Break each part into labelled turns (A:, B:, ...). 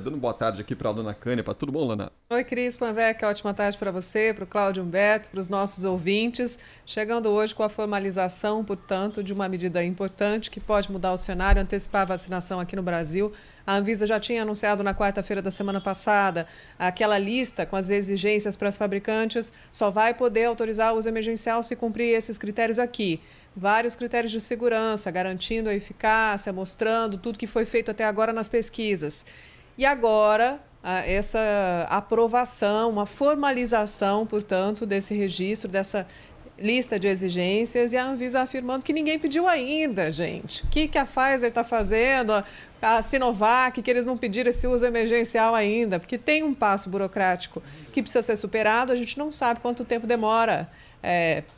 A: Dando boa tarde aqui para a Lana Canepa. Tudo bom, Lana?
B: Oi, Cris Panvec, ótima tarde para você, para o Cláudio Humberto, para os nossos ouvintes. Chegando hoje com a formalização, portanto, de uma medida importante que pode mudar o cenário, antecipar a vacinação aqui no Brasil. A Anvisa já tinha anunciado na quarta-feira da semana passada aquela lista com as exigências para as fabricantes. Só vai poder autorizar o uso emergencial se cumprir esses critérios aqui. Vários critérios de segurança, garantindo a eficácia, mostrando tudo que foi feito até agora nas pesquisas. E agora, essa aprovação, uma formalização, portanto, desse registro, dessa lista de exigências, e a Anvisa afirmando que ninguém pediu ainda, gente. O que a Pfizer está fazendo, a Sinovac, que eles não pediram esse uso emergencial ainda, porque tem um passo burocrático que precisa ser superado, a gente não sabe quanto tempo demora.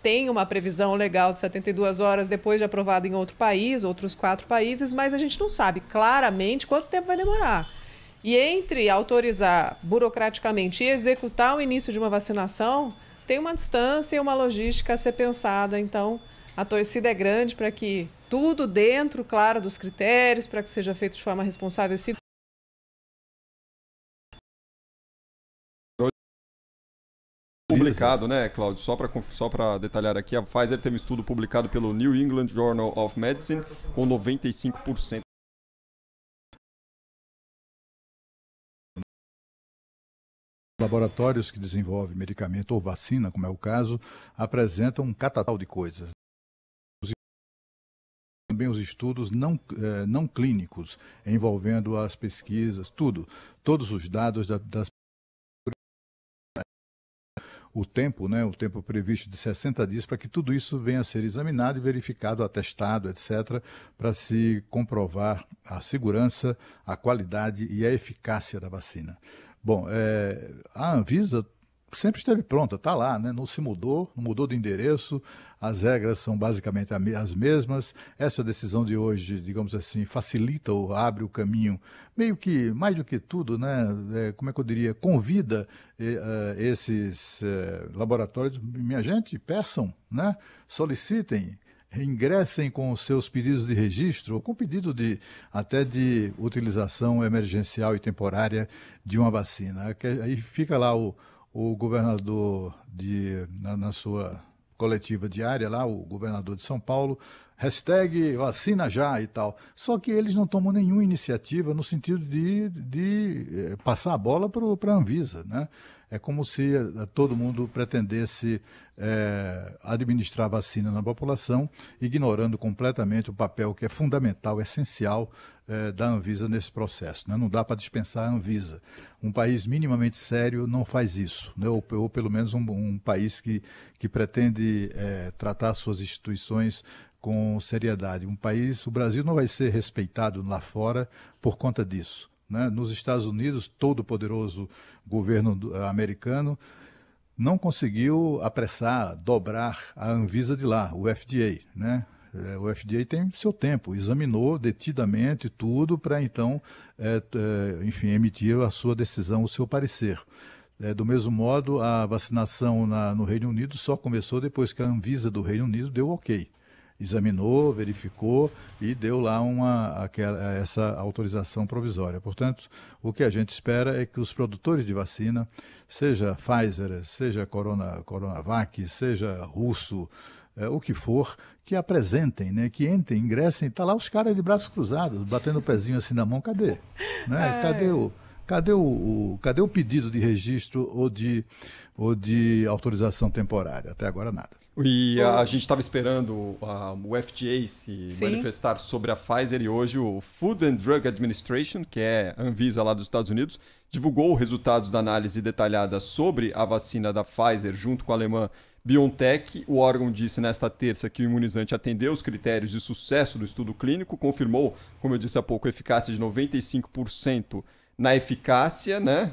B: Tem uma previsão legal de 72 horas depois de aprovado em outro país, outros 4 países, mas a gente não sabe claramente quanto tempo vai demorar. E entre autorizar burocraticamente e executar o início de uma vacinação, tem uma distância e uma logística a ser pensada. Então, a torcida é grande para que tudo dentro, claro, dos critérios, para que seja feito de forma responsável e segura.
A: Publicado, né, Cláudio? Só para detalhar aqui, a Pfizer teve um estudo publicado pelo New England Journal of Medicine com 95%.
C: Laboratórios que desenvolvem medicamento ou vacina, como é o caso, apresentam um catatal de coisas. Também os estudos não clínicos, envolvendo as pesquisas, todos os dados das o tempo previsto de 60 dias para que tudo isso venha a ser examinado e verificado, atestado, etc., para se comprovar a segurança, a qualidade e a eficácia da vacina. Bom, a Anvisa sempre esteve pronta, está lá, né? Não se mudou, não mudou de endereço, as regras são basicamente as mesmas. Essa decisão de hoje, digamos assim, facilita ou abre o caminho, meio que, mais do que tudo, né? Como é que eu diria, convida esses laboratórios, minha gente, peçam, né? Solicitem, ingressem com os seus pedidos de registro, ou com pedido até de utilização emergencial e temporária de uma vacina. Aí fica lá o governador na sua coletiva diária, lá, o governador de São Paulo, #vacina já e tal. Só que eles não tomam nenhuma iniciativa no sentido de passar a bola para a Anvisa, né? É como se todo mundo pretendesse administrar a vacina na população, ignorando completamente o papel que é fundamental, essencial da Anvisa nesse processo, né? Não dá para dispensar a Anvisa. Um país minimamente sério não faz isso, né? Ou pelo menos um país que pretende tratar suas instituições com seriedade. O Brasil não vai ser respeitado lá fora por conta disso, né? Nos Estados Unidos, todo o poderoso governo americano não conseguiu apressar, dobrar a Anvisa de lá, o FDA, né? O FDA tem seu tempo, examinou detidamente tudo para então, enfim, emitir a sua decisão, o seu parecer. Do mesmo modo, a vacinação no Reino Unido só começou depois que a Anvisa do Reino Unido deu ok. Examinou, verificou e deu lá essa autorização provisória. Portanto, o que a gente espera é que os produtores de vacina, seja Pfizer, seja Coronavac, seja russo, o que for, que apresentem, né, que entrem, ingressem. Está lá os caras de braços cruzados, batendo o pezinho assim na mão. Cadê? Né? Cadê o pedido de registro ou de autorização temporária? Até agora nada.
A: E a gente estava esperando o FDA se manifestar sobre a Pfizer, e hoje o Food and Drug Administration, que é a Anvisa lá dos Estados Unidos, divulgou resultados da análise detalhada sobre a vacina da Pfizer junto com a alemã BioNTech. O órgão disse nesta terça que o imunizante atendeu os critérios de sucesso do estudo clínico, confirmou, como eu disse há pouco, a eficácia de 95% na eficácia, né?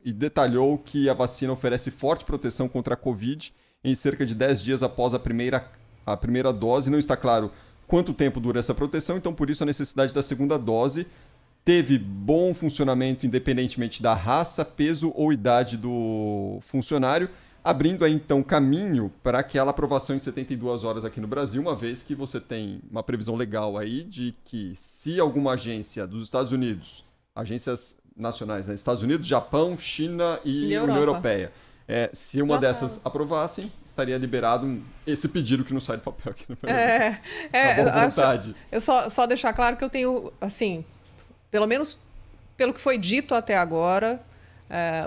A: E detalhou que a vacina oferece forte proteção contra a Covid em cerca de 10 dias após a primeira dose. Não está claro quanto tempo dura essa proteção, então por isso a necessidade da segunda dose. Teve bom funcionamento independentemente da raça, peso ou idade do funcionário, abrindo aí então caminho para aquela aprovação em 72 horas aqui no Brasil, uma vez que você tem uma previsão legal aí de que se alguma agência dos Estados Unidos agências nacionais, né? Estados Unidos, Japão, China e União Europeia. Se uma dessas aprovassem, estaria liberado esse pedido que não sai do papel aqui no Brasil. Boa vontade.
B: Eu só deixar claro que eu tenho, assim, pelo menos pelo que foi dito até agora,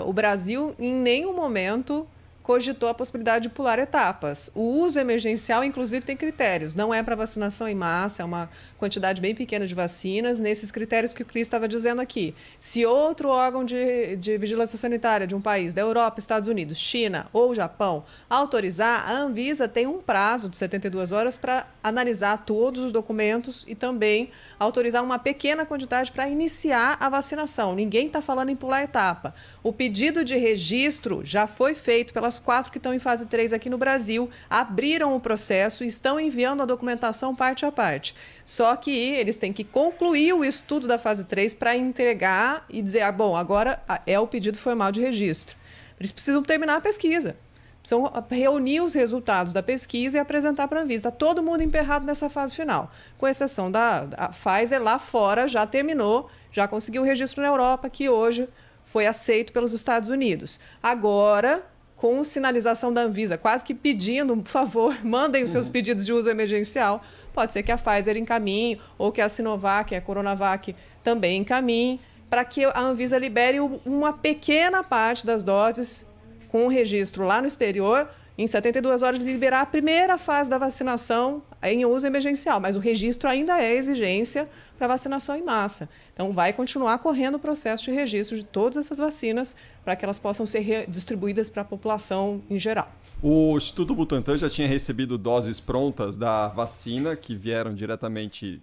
B: o Brasil em nenhum momento cogitou a possibilidade de pular etapas. O uso emergencial, inclusive, tem critérios. Não é para vacinação em massa, é uma quantidade bem pequena de vacinas, nesses critérios que o Cris estava dizendo aqui. Se outro órgão de vigilância sanitária de um país, da Europa, Estados Unidos, China ou Japão, autorizar, a Anvisa tem um prazo de 72 horas para analisar todos os documentos e também autorizar uma pequena quantidade para iniciar a vacinação. Ninguém está falando em pular etapa. O pedido de registro já foi feito pelas 4 que estão em fase 3 aqui no Brasil, abriram o processo e estão enviando a documentação parte a parte. Só que eles têm que concluir o estudo da fase 3 para entregar e dizer, agora o pedido formal de registro. Eles precisam terminar a pesquisa. Precisam reunir os resultados da pesquisa e apresentar para a Anvisa. Está todo mundo emperrado nessa fase final, com exceção da Pfizer lá fora, já terminou, já conseguiu o registro na Europa, que hoje foi aceito pelos Estados Unidos. Agora, com sinalização da Anvisa, quase que pedindo, por favor, mandem os seus pedidos de uso emergencial. Pode ser que a Pfizer encaminhe, ou que a Sinovac, a Coronavac também encaminhe, para que a Anvisa libere uma pequena parte das doses com o registro lá no exterior, em 72 horas liberar a primeira fase da vacinação em uso emergencial, mas o registro ainda é exigência para vacinação em massa. Então, vai continuar correndo o processo de registro de todas essas vacinas para que elas possam ser distribuídas para a população em geral.
A: O Instituto Butantan já tinha recebido doses prontas da vacina que vieram diretamente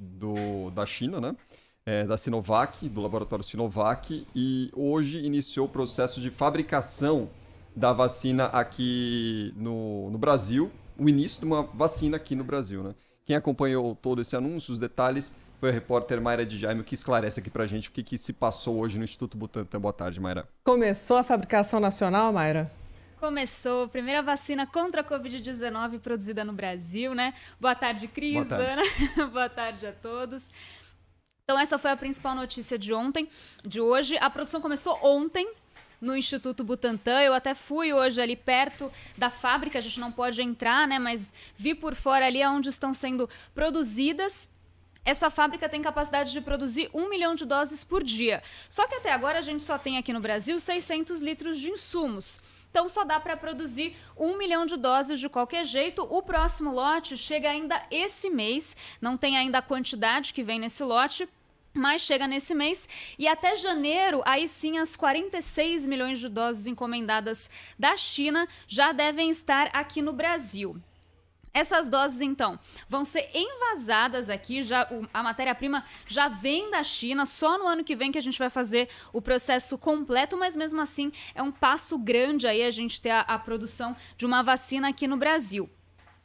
A: da China, né? Da Sinovac, do laboratório Sinovac, e hoje iniciou o processo de fabricação da vacina aqui no Brasil, o início de uma vacina aqui no Brasil, né? Quem acompanhou todo esse anúncio, os detalhes, foi a repórter Mayra de Jaime, que esclarece aqui pra gente o que se passou hoje no Instituto Butantan. Boa tarde, Mayra.
B: Começou a fabricação nacional, Mayra?
D: Começou a primeira vacina contra a Covid-19 produzida no Brasil, né? Boa tarde, Cris,
A: Boa tarde.
D: Dana. Boa tarde a todos. Então, essa foi a principal notícia de hoje. A produção começou ontem no Instituto Butantan. Eu até fui hoje ali perto da fábrica, a gente não pode entrar, né? Mas vi por fora ali onde estão sendo produzidas. Essa fábrica tem capacidade de produzir 1 milhão de doses por dia. Só que até agora a gente só tem aqui no Brasil 600 litros de insumos. Então só dá para produzir 1 milhão de doses de qualquer jeito. O próximo lote chega ainda esse mês. Não tem ainda a quantidade que vem nesse lote, mas chega nesse mês. E até janeiro, aí sim, as 46 milhões de doses encomendadas da China já devem estar aqui no Brasil. Essas doses, então, vão ser envasadas aqui, a matéria-prima já vem da China, só no ano que vem que a gente vai fazer o processo completo, mas mesmo assim é um passo grande aí a gente ter a produção de uma vacina aqui no Brasil.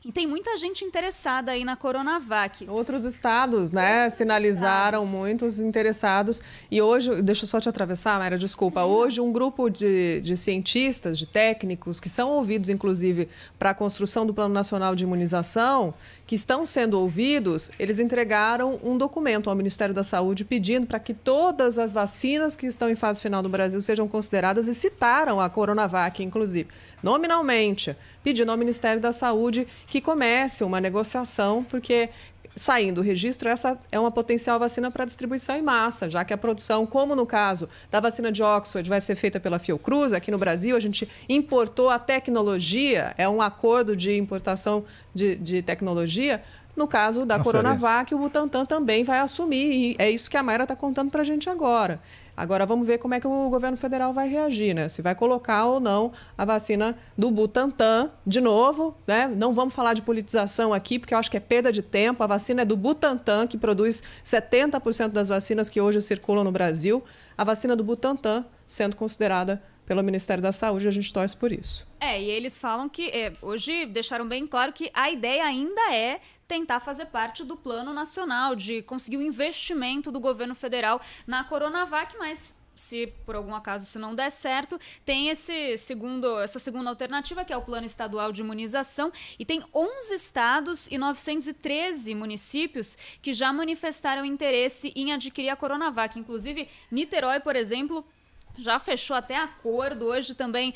D: E tem muita gente interessada aí na Coronavac.
B: Outros estados, né, sinalizaram muitos interessados. E hoje, deixa eu só te atravessar, Mayra, desculpa. Hoje, um grupo de cientistas, de técnicos, que são ouvidos, inclusive, para a construção do Plano Nacional de Imunização, que estão sendo ouvidos, eles entregaram um documento ao Ministério da Saúde pedindo para que todas as vacinas que estão em fase final no Brasil sejam consideradas, e citaram a Coronavac, inclusive, nominalmente, pedindo ao Ministério da Saúde que comece uma negociação, porque saindo o registro, essa é uma potencial vacina para distribuição em massa, já que a produção, como no caso da vacina de Oxford, vai ser feita pela Fiocruz. Aqui no Brasil, a gente importou a tecnologia, é um acordo de importação de tecnologia. No caso da Coronavac, o Butantan também vai assumir, e é isso que a Mayra está contando para a gente agora. Agora vamos ver como é que o governo federal vai reagir, né? Se vai colocar ou não a vacina do Butantan de novo, né? Não vamos falar de politização aqui, porque eu acho que é perda de tempo. A vacina é do Butantan, que produz 70% das vacinas que hoje circulam no Brasil. A vacina do Butantan sendo considerada pelo Ministério da Saúde, a gente torce por isso.
D: E eles falam que, hoje deixaram bem claro que a ideia ainda é tentar fazer parte do Plano Nacional, de conseguir o investimento do governo federal na Coronavac, mas se por algum acaso isso não der certo, tem essa segunda alternativa, que é o Plano Estadual de Imunização, e tem 11 estados e 913 municípios que já manifestaram interesse em adquirir a Coronavac. Inclusive, Niterói, por exemplo, já fechou até acordo. Hoje também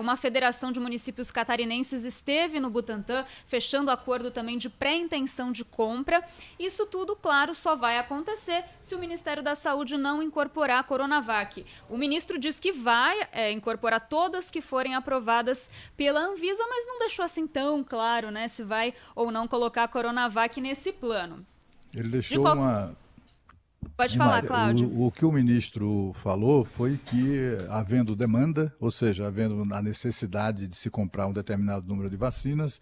D: uma federação de municípios catarinenses esteve no Butantan, fechando acordo também de pré-intenção de compra. Isso tudo, claro, só vai acontecer se o Ministério da Saúde não incorporar a Coronavac. O ministro diz que vai incorporar todas que forem aprovadas pela Anvisa, mas não deixou assim tão claro, né, se vai ou não colocar a Coronavac nesse plano.
C: Ele deixou uma...
D: Pode falar, Cláudio.
C: O que o ministro falou foi que, havendo demanda, ou seja, havendo a necessidade de se comprar um determinado número de vacinas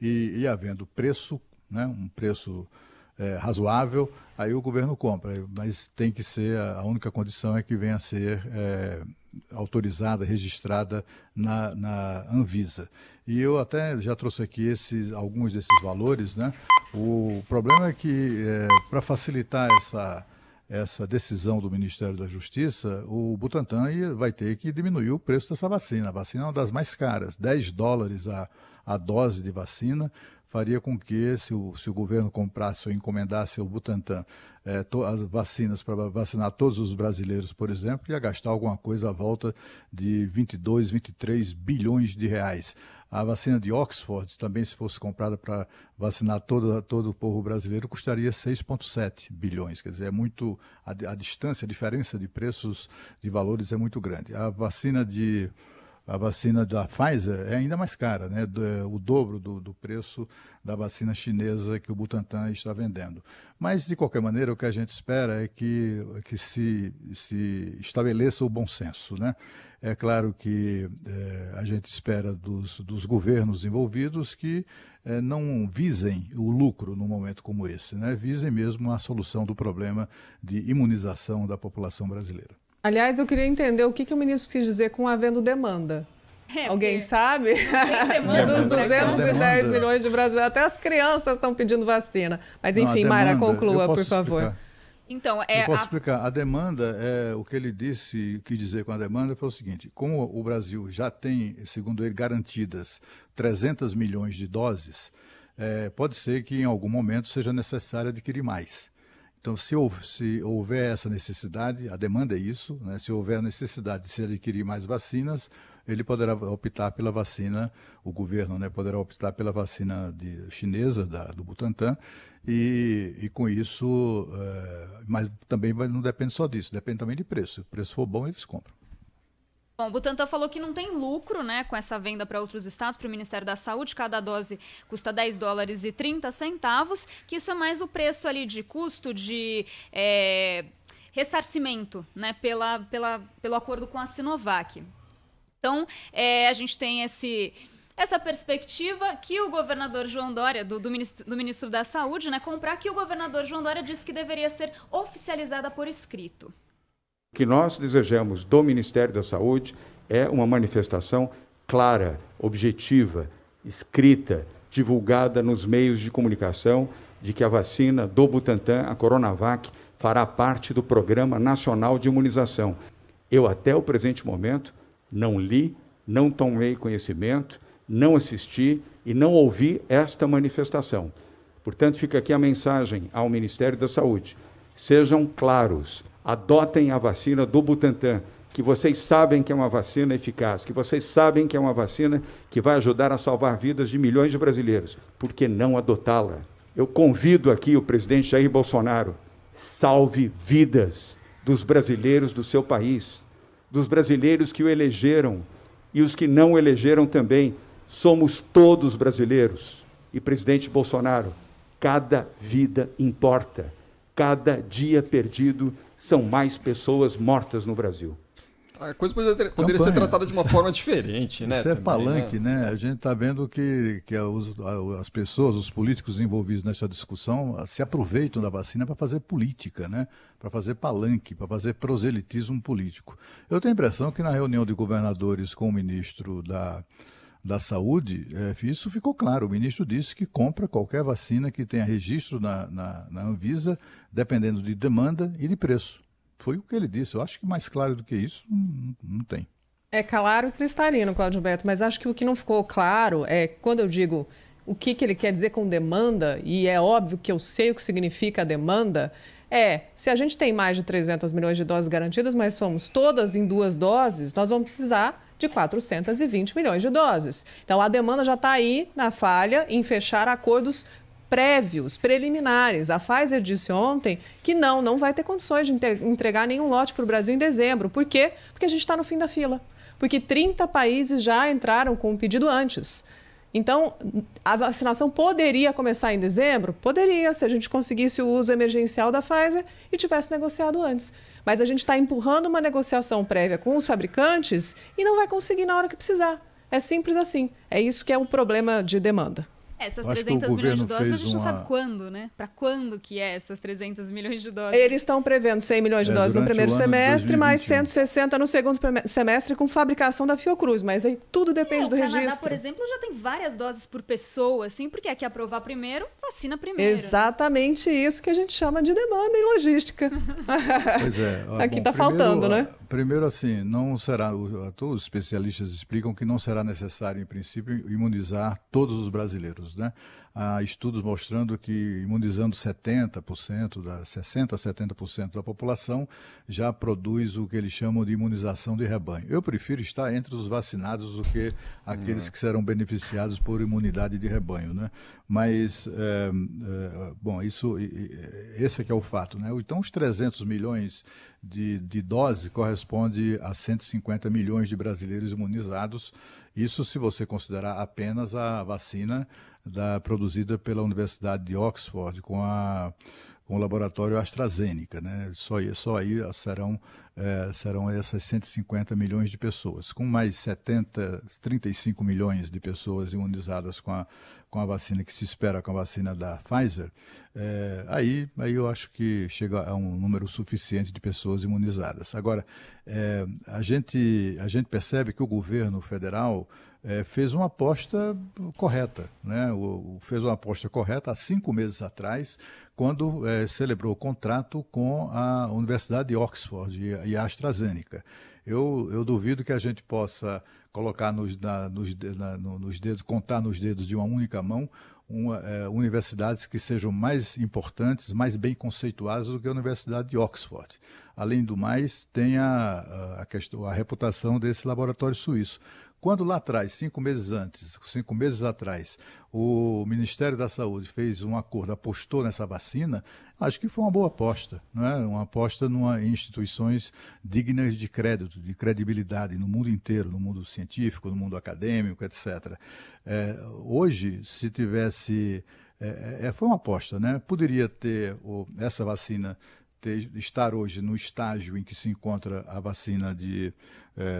C: e havendo preço, né, um preço razoável, aí o governo compra. Mas tem que ser, a única condição é que venha a ser autorizada, registrada na Anvisa. E eu até já trouxe aqui alguns desses valores, né? O problema é que, para facilitar essa decisão do Ministério da Justiça, o Butantan vai ter que diminuir o preço dessa vacina. A vacina é uma das mais caras, $10 a dose de vacina, faria com que, se o governo comprasse ou encomendasse ao Butantan as vacinas para vacinar todos os brasileiros, por exemplo, ia gastar alguma coisa à volta de 22, 23 bilhões de reais. A vacina de Oxford, também, se fosse comprada para vacinar todo o povo brasileiro, custaria 6,7 bilhões. Quer dizer, é muito, a distância, a diferença de preços, de valores é muito grande. A vacina da Pfizer é ainda mais cara, né? O dobro do preço da vacina chinesa que o Butantan está vendendo. Mas, de qualquer maneira, o que a gente espera é que se estabeleça o bom senso, né? É claro que a gente espera dos governos envolvidos que não visem o lucro num momento como esse, né? Visem mesmo a solução do problema de imunização da população brasileira.
B: Aliás, eu queria entender o que o ministro quis dizer com havendo demanda. Alguém sabe? Dos 210 milhões de brasileiros, até as crianças estão pedindo vacina. Mas enfim, Mayra, conclua, por favor.
C: Explicar.
D: Então,
C: eu posso explicar. A demanda, o que ele quis dizer com a demanda foi o seguinte: como o Brasil já tem, segundo ele, garantidas 300 milhões de doses, pode ser que em algum momento seja necessário adquirir mais. Então, se houver essa necessidade, a demanda é isso, né? Se houver a necessidade de se adquirir mais vacinas, ele poderá optar pela vacina, o governo, né, poderá optar pela vacina chinesa, do Butantan, e com isso, mas também não depende só disso, depende também de preço. Se o preço for bom, eles compram.
D: Bom, o Butantan falou que não tem lucro, né, com essa venda para outros estados, para o Ministério da Saúde. Cada dose custa $10,30, que isso é mais o preço ali de custo de ressarcimento, né, pelo acordo com a Sinovac. Então, a gente tem essa perspectiva que o governador João Dória, do ministro da Saúde, né, comprar, que o governador João Dória disse que deveria ser oficializada por escrito.
E: O que nós desejamos do Ministério da Saúde é uma manifestação clara, objetiva, escrita, divulgada nos meios de comunicação, de que a vacina do Butantan, a Coronavac, fará parte do Programa Nacional de Imunização. Eu, até o presente momento, não li, não tomei conhecimento, não assisti e não ouvi esta manifestação. Portanto, fica aqui a mensagem ao Ministério da Saúde. Sejam claros, adotem a vacina do Butantan, que vocês sabem que é uma vacina eficaz, que vocês sabem que é uma vacina que vai ajudar a salvar vidas de milhões de brasileiros. Por que não adotá-la? Eu convido aqui o presidente Jair Bolsonaro, salve vidas dos brasileiros do seu país, dos brasileiros que o elegeram e os que não o elegeram também. Somos todos brasileiros. E, presidente Bolsonaro, cada vida importa. Cada dia perdido são mais pessoas mortas no Brasil.
A: A coisa poderia ser tratada de uma forma diferente, né?
C: Isso é
A: também,
C: palanque, né? A gente está vendo que as pessoas, os políticos envolvidos nessa discussão se aproveitam da vacina para fazer política, né? Para fazer palanque, para fazer proselitismo político. Eu tenho a impressão que na reunião de governadores com o ministro da Saúde, isso ficou claro. O ministro disse que compra qualquer vacina que tenha registro na Anvisa, dependendo de demanda e de preço. Foi o que ele disse. Eu acho que mais claro do que isso não tem.
B: É claro e cristalino, Cláudio Humberto, mas acho que o que não ficou claro é quando eu digo o que ele quer dizer com demanda, e é óbvio que eu sei o que significa demanda, se a gente tem mais de 300 milhões de doses garantidas, mas somos todas em 2 doses, nós vamos precisar de 420 milhões de doses. Então, a demanda já está aí na falha em fechar acordos prévios, preliminares. A Pfizer disse ontem que não vai ter condições de entregar nenhum lote para o Brasil em dezembro. Por quê? Porque a gente está no fim da fila. Porque 30 países já entraram com o pedido antes. Então, a vacinação poderia começar em dezembro? Poderia, se a gente conseguisse o uso emergencial da Pfizer e tivesse negociado antes. Mas a gente está empurrando uma negociação prévia com os fabricantes e não vai conseguir na hora que precisar. É simples assim. É isso que é o problema de demanda.
D: Essas 300 milhões de doses, a gente não sabe quando, né? Para quando que é essas 300 milhões de doses?
B: Eles estão prevendo 100 milhões de doses no primeiro semestre, mais 160 no segundo semestre com fabricação da Fiocruz. Mas aí tudo depende do registro. O
D: Canadá, por exemplo, já tem várias doses por pessoa, assim, porque aqui aprovar primeiro, vacina primeiro.
B: Exatamente isso que a gente chama de demanda em logística.
C: Pois é.
B: Aqui está faltando, né?
C: Primeiro, assim, não será, todos os especialistas explicam que não será necessário, em princípio, imunizar todos os brasileiros, né? Há estudos mostrando que imunizando 60% a 70% da população já produz o que eles chamam de imunização de rebanho. Eu prefiro estar entre os vacinados do que aqueles que serão beneficiados por imunidade de rebanho, né? Mas, bom, esse é que é o fato, né? Então, os 300 milhões de doses corresponde a 150 milhões de brasileiros imunizados. Isso se você considerar apenas a vacina produzida pela Universidade de Oxford com o laboratório AstraZeneca, né? Só aí serão essas 150 milhões de pessoas. Com mais 35 milhões de pessoas imunizadas com a vacina que se espera com a vacina da Pfizer, aí eu acho que chega a um número suficiente de pessoas imunizadas. Agora, a gente percebe que o governo federal fez uma aposta correta, né? Fez uma aposta correta há 5 meses atrás, quando celebrou o contrato com a Universidade de Oxford e a AstraZeneca. Eu duvido que a gente possa colocar nos dedos, contar nos dedos de uma única mão, universidades que sejam mais importantes, mais bem conceituadas do que a Universidade de Oxford. Além do mais, tem a reputação desse laboratório suíço. Quando lá atrás, 5 meses atrás, o Ministério da Saúde fez um acordo, apostou nessa vacina, acho que foi uma boa aposta, não é? Uma aposta em instituições dignas de crédito, de credibilidade no mundo inteiro, no mundo científico, no mundo acadêmico, etc. Hoje, se tivesse... foi uma aposta, né? Poderia ter essa vacina estar hoje no estágio em que se encontra a vacina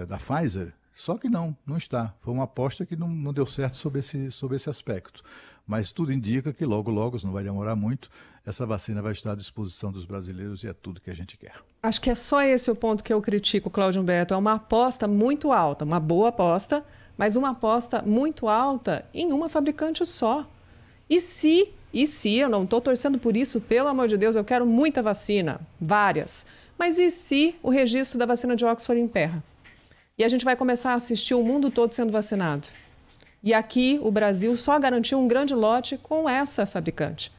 C: da Pfizer. Só que não está. Foi uma aposta que não deu certo sob esse aspecto. Mas tudo indica que logo, não vai demorar muito, essa vacina vai estar à disposição dos brasileiros e é tudo que a gente quer.
B: Acho que é só esse o ponto que eu critico, Cláudio Humberto. É uma aposta muito alta, uma boa aposta, mas uma aposta muito alta em uma fabricante só. E se eu não estou torcendo por isso, pelo amor de Deus, eu quero muita vacina, várias. Mas e se o registro da vacina de Oxford emperra? E a gente vai começar a assistir o mundo todo sendo vacinado. E aqui o Brasil só garantiu um grande lote com essa fabricante.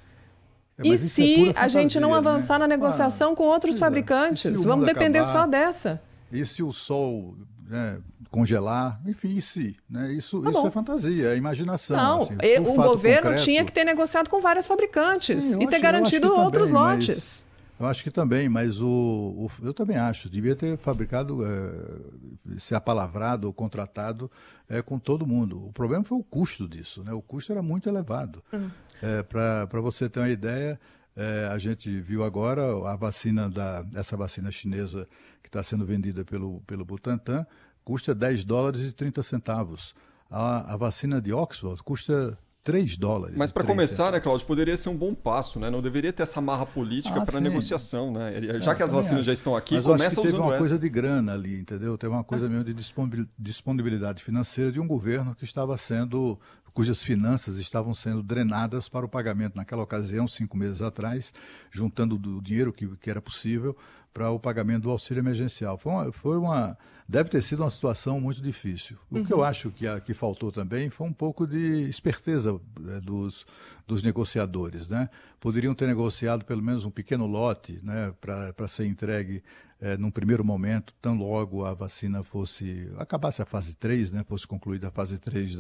B: E se a gente não avançar na negociação com outros fabricantes? Vamos depender só dessa.
C: E se o sol congelar? Enfim, e se? Né? Isso é fantasia, é imaginação.
B: Não,
C: assim,
B: o governo tinha que ter negociado com várias fabricantes e ter garantido outros lotes.
C: Eu acho que também, mas eu também acho, devia ter fabricado, se apalavrado ou contratado com todo mundo. O problema foi o custo disso, né? O custo era muito elevado. Para você ter uma ideia, a gente viu agora essa vacina chinesa que está sendo vendida pelo Butantan, custa $10,30. A vacina de Oxford custa $3.
A: Mas para começar, né, Cláudio, poderia ser um bom passo, né? Não deveria ter essa marra política para a negociação, né? Já que as vacinas já estão aqui, começa usando essa.
C: Teve uma coisa de grana ali, entendeu? Teve uma coisa mesmo de disponibilidade financeira de um governo cujas finanças estavam sendo drenadas para o pagamento naquela ocasião, 5 meses atrás, juntando o dinheiro que era possível para o pagamento do auxílio emergencial. Deve ter sido uma situação muito difícil. O que eu acho que faltou também foi um pouco de esperteza dos negociadores, né? Poderiam ter negociado pelo menos um pequeno lote, né, para ser entregue num primeiro momento, tão logo a vacina acabasse a fase 3, né, fosse concluída a fase 3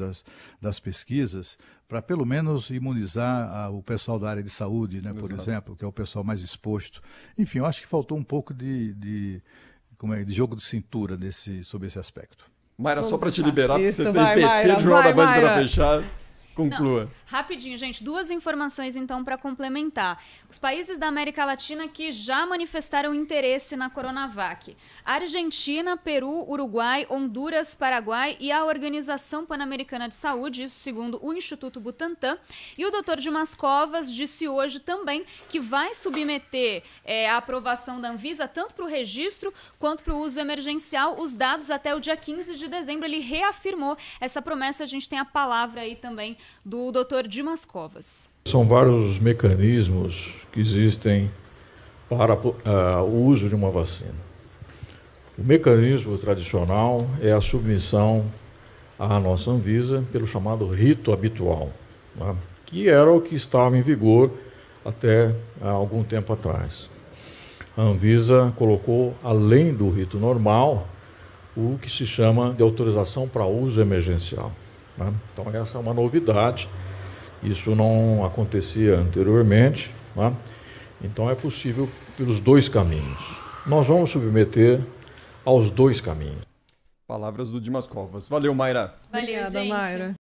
C: das pesquisas, para pelo menos imunizar o pessoal da área de saúde, né, por exemplo, que é o pessoal mais exposto. Enfim, eu acho que faltou um pouco de jogo de cintura sobre esse aspecto.
A: Mayra, só para te liberar, porque você tem PT de João da Band para fechar. Conclua.
D: Não, rapidinho, gente. 2 informações, então, para complementar. Os países da América Latina que já manifestaram interesse na Coronavac: Argentina, Peru, Uruguai, Honduras, Paraguai e a Organização Pan-Americana de Saúde, isso segundo o Instituto Butantan. E o Dr. Dimas Covas disse hoje também que vai submeter a aprovação da Anvisa tanto para o registro quanto para o uso emergencial os dados até o dia 15 de dezembro. Ele reafirmou essa promessa. A gente tem a palavra aí também do Dr. Dimas Covas.
F: São vários mecanismos que existem para o uso de uma vacina. O mecanismo tradicional é a submissão à nossa Anvisa pelo chamado rito habitual, né, que era o que estava em vigor até algum tempo atrás. A Anvisa colocou, além do rito normal, o que se chama de autorização para uso emergencial. Então essa é uma novidade, isso não acontecia anteriormente, né? Então é possível pelos 2 caminhos. Nós vamos submeter aos 2 caminhos.
A: Palavras do Dimas Covas. Valeu, Mayra.
D: Valeu,
B: Obrigada,
D: gente.
B: Mayra.